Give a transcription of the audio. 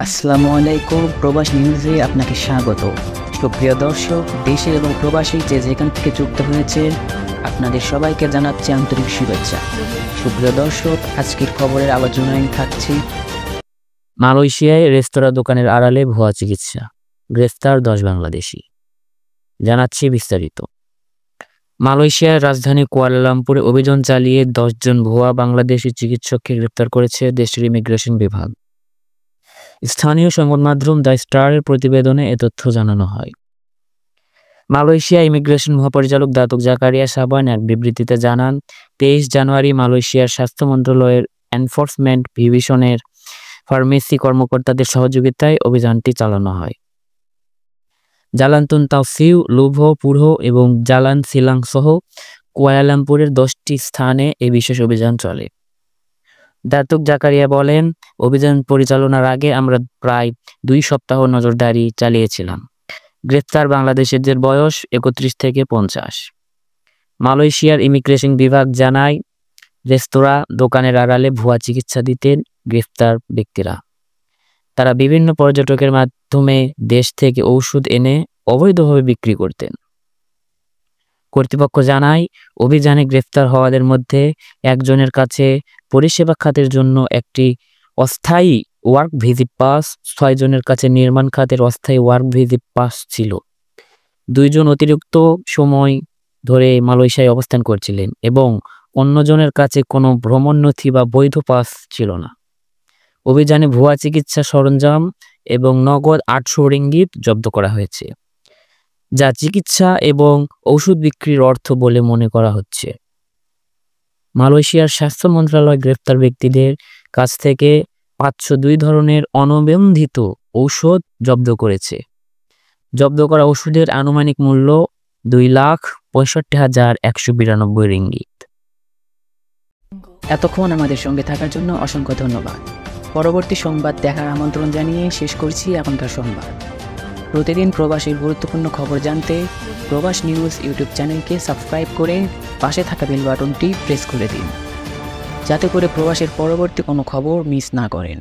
আসসালামু আলাইকুম, প্রবাস নিউজে আপনাকে স্বাগত। সুপ্রিয় দর্শক, দেশে এবং প্রবাসী যে যেখান থেকে যুক্ত হয়েছে আপনাদের সবাইকে জানাচ্ছি আন্তরিক শুভেচ্ছা। সুপ্রিয় দর্শক, আজকের খবরের আলোচনায় থাকছে মালয়েশিয়ায় রেস্তোরাঁ দোকানের আড়ালে ভুয়া চিকিৎসা, গ্রেফতার 10 বাংলাদেশি। জানাচ্ছি বিস্তারিত। মালয়েশিয়ার রাজধানী কুয়ালালামপুরে অভিযান চালিয়ে 10 জন ভুয়া বাংলাদেশি চিকিৎসককে গ্রেফতার করেছে দেশটির ইমিগ্রেশন বিভাগ। স্থানীয় সংবাদ মাধ্যম দ্য স্টারের প্রতিবেদনে এ তথ্য জানানো হয়। মালয়েশিয়া ইমিগ্রেশন মহাপরিচালক দাতুক জাকারিয়া সাবান এক বিবৃতিতে জানান, 23 জানুয়ারি মালয়েশিয়ার স্বাস্থ্য মন্ত্রণালয়ের এনফোর্সমেন্ট ডিভিশনের ফার্মেসি কর্মকর্তাদের সহযোগিতায় অভিযানটি চালানো হয়। জালান তুন তাওসিউ, লুভো, পুরহো এবং জালান সিলাং সহ কুয়ালালামপুরের 10টি স্থানে এই বিশেষ অভিযান চলে। দাতুক জাকারিয়া বলেন, অভিযান পরিচালনার আগে আমরা প্রায় 2 সপ্তাহ নজরদারি চালিয়েছিলাম। গ্রেফতার বাংলাদেশিদের বয়স 31 থেকে 50। মালয়েশিয়ার ইমিগ্রেশন বিভাগ জানায়, রেস্তোরাঁ দোকানের আড়ালে ভুয়া চিকিৎসা দিতেন গ্রেফতার ব্যক্তিরা। তারা বিভিন্ন পর্যটকের মাধ্যমে দেশ থেকে ঔষধ এনে অবৈধভাবে বিক্রি করতেন। কর্তৃপক্ষ জানায়, অভিযানে গ্রেফতার হওয়াদের মধ্যে একজনের কাছে পরিষেবা খাতের জন্য একটি অস্থায়ী ওয়ার্ক ভিজিট পাস, 6 জনের কাছে নির্মাণ খাতের অস্থায়ী ওয়ার্ক ভিজিট পাস ছিল। 2 জন অতিরিক্ত সময় ধরে মালয়েশিয়ায় অবস্থান করছিলেন এবং অন্যজনের কাছে কোনো ভ্রমণ নথি বা বৈধ পাস ছিল না। অভিযানে ভুয়া চিকিৎসা সরঞ্জাম এবং নগদ 800 রিঙ্গিত জব্দ করা হয়েছে, যা চিকিৎসা এবং ওষুধ বিক্রির অর্থ বলে মনে করা হচ্ছে। মালয়েশিয়ার স্বাস্থ্য মন্ত্রণালয় গ্রেফতার ব্যক্তিদের কাছ থেকে 502 ধরনের অনিবন্ধিত ঔষধ জব্দ করেছে। জব্দ করা ওষুধের আনুমানিক মূল্য 2,65,192 রিঙ্গিত। এতক্ষণ আমাদের সঙ্গে থাকার জন্য অসংখ্য ধন্যবাদ। পরবর্তী সংবাদ দেখার আমন্ত্রণ জানিয়ে শেষ করছি এখনকার সংবাদ। প্রতিদিন প্রবাসীর গুরুত্বপূর্ণ খবর জানতে প্রবাস নিউজ ইউটিউব চ্যানেলকে সাবস্ক্রাইব করে পাশে থাকা বেল বাটনটি প্রেস করে দিন, যাতে করে প্রবাসের পরবর্তী কোনো খবর মিস না করেন।